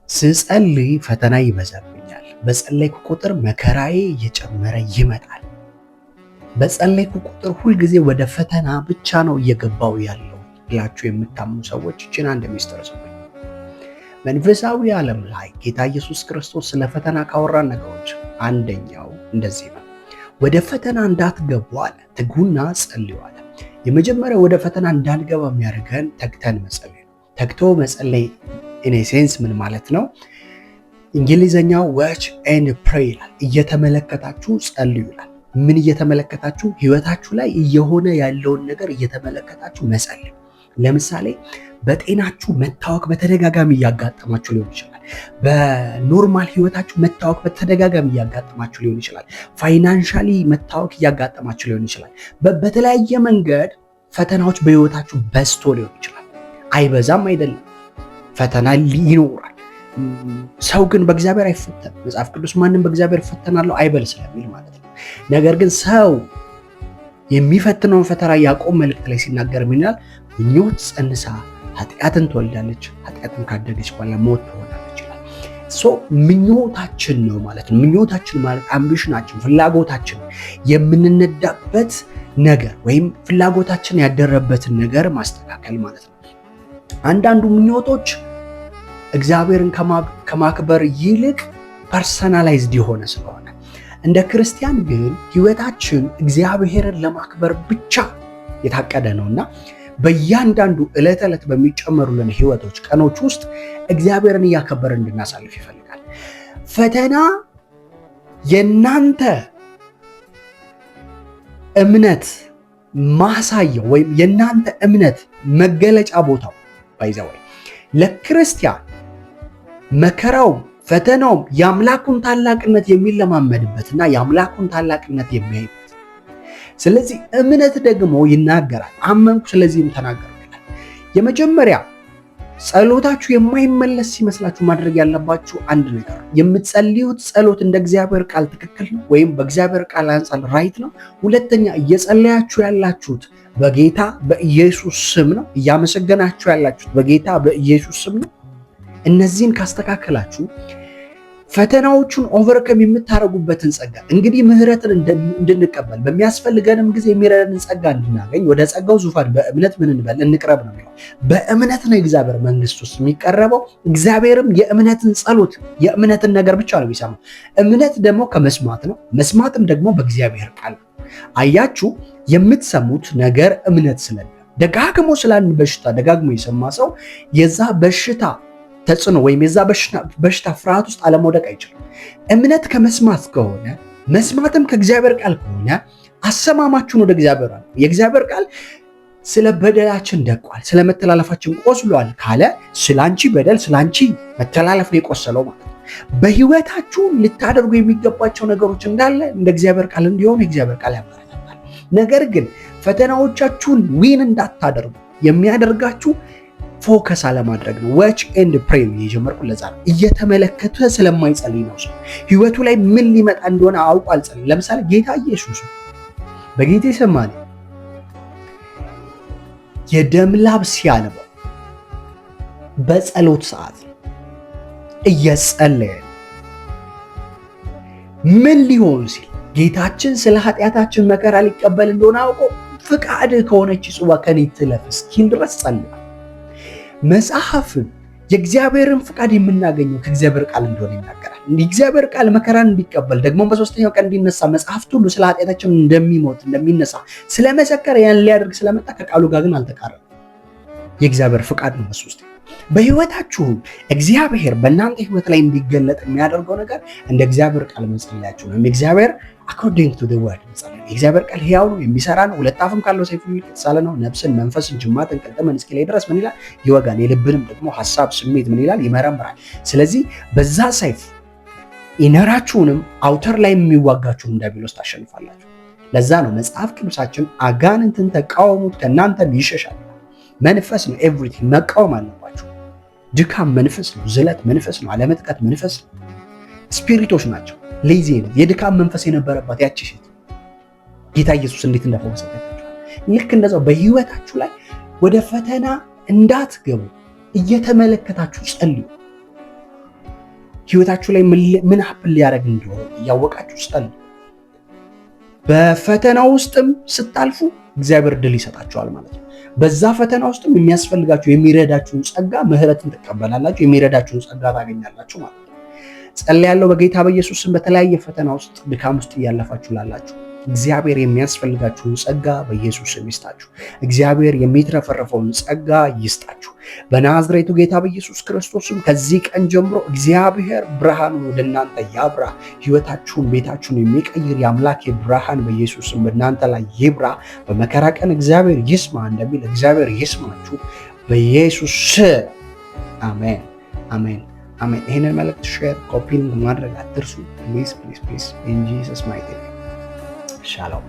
ስጸልይ ፈተና ይበዛብኛል። በጸለይኩ ቁጥር መከራዬ እየጨመረ ይመጣል። በጸለይኩ ቁጥር ሁልጊዜ ወደ ፈተና ብቻ ነው እየገባው ያለው ብላችሁ የምታምኑ ሰዎች እችን አንድ ሚስጥር ስሙ። መንፈሳዊ ዓለም ላይ ጌታ ኢየሱስ ክርስቶስ ስለ ፈተና ካወራን ነገሮች አንደኛው እንደዚህ ነው። ወደ ፈተና እንዳትገቡ አለ፣ ትጉና ጸልዩ አለ። የመጀመሪያው ወደ ፈተና እንዳንገባ የሚያደርገን ተግተን መጸለይ ነው። ተግቶ መጸለይ ኢን ሴንስ ምን ማለት ነው? እንግሊዘኛው ዋች ኤንድ ፕሬይ ይላል። እየተመለከታችሁ ጸልዩ ይላል። ምን እየተመለከታችሁ? ህይወታችሁ ላይ እየሆነ ያለውን ነገር እየተመለከታችሁ መጸለይ። ለምሳሌ በጤናችሁ መታወክ በተደጋጋሚ እያጋጠማችሁ ሊሆን ይችላል። በኖርማል ህይወታችሁ መታወክ በተደጋጋሚ እያጋጠማችሁ ሊሆን ይችላል። ፋይናንሻሊ መታወክ እያጋጠማችሁ ሊሆን ይችላል። በተለያየ መንገድ ፈተናዎች በህይወታችሁ በዝቶ ሊሆን ይችላል። አይበዛም አይደለም፣ ፈተና ይኖራል። ሰው ግን በእግዚአብሔር አይፈተን። መጽሐፍ ቅዱስ ማንም በእግዚአብሔር እፈተናለሁ አይበል ስለሚል ማለት ነው። ነገር ግን ሰው የሚፈትነውን ፈተና ያዕቆብ መልእክት ላይ ሲናገር ምን ይላል? ምኞት ጸንሳ ኃጢአትን ትወልዳለች፣ ኃጢአትን ካደገች በኋላ ሞት ትሆናለች ይላል። ምኞታችን ነው ማለት ነው። ምኞታችን ማለት አምቢሽናችን፣ ፍላጎታችን የምንነዳበት ነገር ወይም ፍላጎታችን ያደረበትን ነገር ማስተካከል ማለት ነው። አንዳንዱ ምኞቶች እግዚአብሔርን ከማክበር ይልቅ ፐርሰናላይዝድ የሆነ ስለሆነ፣ እንደ ክርስቲያን ግን ህይወታችን እግዚአብሔርን ለማክበር ብቻ የታቀደ ነውና በእያንዳንዱ ዕለት ዕለት በሚጨመሩልን ህይወቶች፣ ቀኖች ውስጥ እግዚአብሔርን እያከበርን እንድናሳልፍ ይፈልጋል። ፈተና የናንተ እምነት ማሳያው ወይም የናንተ እምነት መገለጫ ቦታው ባይዘው ለክርስቲያን መከራውም ፈተናውም የአምላኩን ታላቅነት የሚለማመድበትና የአምላኩን ታላቅነት የሚያይበት። ስለዚህ እምነት ደግሞ ይናገራል። አመንኩ ስለዚህም ተናገርኩ ይላል። የመጀመሪያ ጸሎታችሁ የማይመለስ ሲመስላችሁ ማድረግ ያለባችሁ አንድ ነገር፣ የምትጸልዩት ጸሎት እንደ እግዚአብሔር ቃል ትክክል ነው ወይም በእግዚአብሔር ቃል አንጻር ራይት ነው። ሁለተኛ እየጸለያችሁ ያላችሁት በጌታ በኢየሱስ ስም ነው። እያመሰገናችሁ ያላችሁት በጌታ በኢየሱስ ስም ነው። እነዚህን ካስተካከላችሁ ፈተናዎቹን ኦቨርከም የምታደርጉበትን ጸጋ እንግዲህ ምህረትን እንድንቀበል በሚያስፈልገንም ጊዜ የሚረዳንን ጸጋ እንድናገኝ ወደ ጸጋው ዙፋን በእምነት ምን እንበል እንቅረብ ነው የሚለው። በእምነት ነው የእግዚአብሔር መንግስት ውስጥ የሚቀረበው። እግዚአብሔርም የእምነትን ጸሎት የእምነትን ነገር ብቻ ነው የሚሰማው። እምነት ደግሞ ከመስማት ነው፣ መስማትም ደግሞ በእግዚአብሔር ቃል ነው። አያችሁ፣ የምትሰሙት ነገር እምነት ስለለ ደጋግሞ ስላንድ በሽታ ደጋግሞ የሰማ ሰው የዛ በሽታ ተጽዕኖ ወይም የዛ በሽታ ፍርሃት ውስጥ አለመውደቅ አይችልም። እምነት ከመስማት ከሆነ መስማትም ከእግዚአብሔር ቃል ከሆነ አሰማማችሁን ወደ እግዚአብሔር አለ። የእግዚአብሔር ቃል ስለ በደላችን ደቋል፣ ስለ መተላለፋችን ቆስሏል ካለ ስላንቺ በደል ስላንቺ መተላለፍ ነው የቆሰለው ማለት ነው። በህይወታችሁ ልታደርጉ የሚገባቸው ነገሮች እንዳለ እንደ እግዚአብሔር ቃል እንዲሆኑ የእግዚአብሔር ቃል ያበረታታል። ነገር ግን ፈተናዎቻችሁን ዊን እንዳታደርጉ የሚያደርጋችሁ ፎከስ አለማድረግ ነው። ዋች ኤንድ ፕሬይ የጀመርኩት ለዛ ነው። እየተመለከተ ስለማይጸልይ ነው። ሰው ህይወቱ ላይ ምን ሊመጣ እንደሆነ አውቆ አልጸልይ። ለምሳሌ ጌታ ኢየሱስ በጌቴሰማኒ የደም ላብ ሲያልበው በጸሎት ሰዓት እየጸለየ ምን ሊሆን ሲል ጌታችን ስለ ኃጢአታችን መከራ ሊቀበል እንደሆነ አውቆ ፍቃድ ከሆነች ጽዋ ከኔ ትለፍ እስኪል ድረስ ጸልይ። መጽሐፍን የእግዚአብሔርን ፍቃድ የምናገኘው ከእግዚአብሔር ቃል እንደሆነ ይናገራል። የእግዚአብሔር ቃል መከራን እንዲቀበል ደግሞ በሶስተኛው ቀን እንዲነሳ መጽሐፍት ሁሉ ስለ ኃጢአታችን እንደሚሞት እንደሚነሳ ስለመሰከረ ያን ሊያደርግ ስለመጣ ከቃሉ ጋር ግን አልተቃረም። የእግዚአብሔር ፍቃድ ነው በሱ ውስጥ። በህይወታችሁ እግዚአብሔር በእናንተ ህይወት ላይ እንዲገለጥ የሚያደርገው ነገር እንደ እግዚአብሔር ቃል መጸለያችሁ ነው። እግዚአብሔር according to the word መጸለይ። የእግዚአብሔር ቃል ሕያው ነው፣ የሚሰራ ነው፣ ሁለት አፍም ካለው ሰይፍ ይልቅ የተሳለ ነው፣ ነፍስን መንፈስን ጅማትን ቅልጥምን እስኪለይ ድረስ ምን ይላል? ይወጋል። የልብንም ደግሞ ሐሳብ ስሜት ምን ይላል? ይመረምራል። ስለዚህ በዛ ሰይፍ ኢነራችሁንም አውተር ላይ የሚዋጋችሁን ዲያብሎስ ታሸንፋላችሁ። ለዛ ነው መጽሐፍ ቅዱሳችን አጋንንትን ተቃወሙት ከእናንተም ይሸሻል። መንፈስ ነው ኤቭሪቲንግ፣ መቃወም አለባችሁ። ድካም መንፈስ ነው፣ ዝለት መንፈስ ነው፣ አለመጥቀት መንፈስ ነው። ስፒሪቶች ናቸው። ሌዚነት የድካም መንፈስ የነበረባት ያቺ ሴት ጌታ ኢየሱስ እንዴት እንደፈወሳት ልክ እንደዛው በህይወታችሁ ላይ ወደ ፈተና እንዳትገቡ እየተመለከታችሁ ጸልዩ። ህይወታችሁ ላይ ምን ሀፕን ሊያደርግ እንደሆነ እያወቃችሁ ጸልዩ። በፈተና ውስጥም ስታልፉ እግዚአብሔር ድል ይሰጣችኋል ማለት ነው። በዛ ፈተና ውስጥም የሚያስፈልጋችሁ የሚረዳችሁን ጸጋ፣ ምህረትን ትቀበላላችሁ፣ የሚረዳችሁን ጸጋ ታገኛላችሁ ማለት ነው። ጸልያለሁ በጌታ በኢየሱስ ስም በተለያየ ፈተና ውስጥ ድካም ውስጥ እያለፋችሁ ላላችሁ እግዚአብሔር የሚያስፈልጋችሁን ጸጋ በኢየሱስ ስም ይስጣችሁ። እግዚአብሔር የሚትረፈረፈውን ጸጋ ይስጣችሁ በናዝሬቱ ጌታ በኢየሱስ ክርስቶስም። ከዚህ ቀን ጀምሮ እግዚአብሔር ብርሃኑን ወደ እናንተ ያብራ። ህይወታችሁን፣ ቤታችሁን የሚቀይር የአምላክ ብርሃን በኢየሱስ ስም በእናንተ ላይ ይብራ። በመከራ ቀን እግዚአብሔር ይስማ እንደሚል እግዚአብሔር ይስማችሁ በኢየሱስ ስም። አሜን፣ አሜን፣ አሜን። ይህንን መልእክት ሼር፣ ኮፒ ማድረግ አትርሱ። ፕሊዝ ፕሊዝ ፕሊዝ ኢን ጂሰስ ማይቲ ኔም። ሻሎም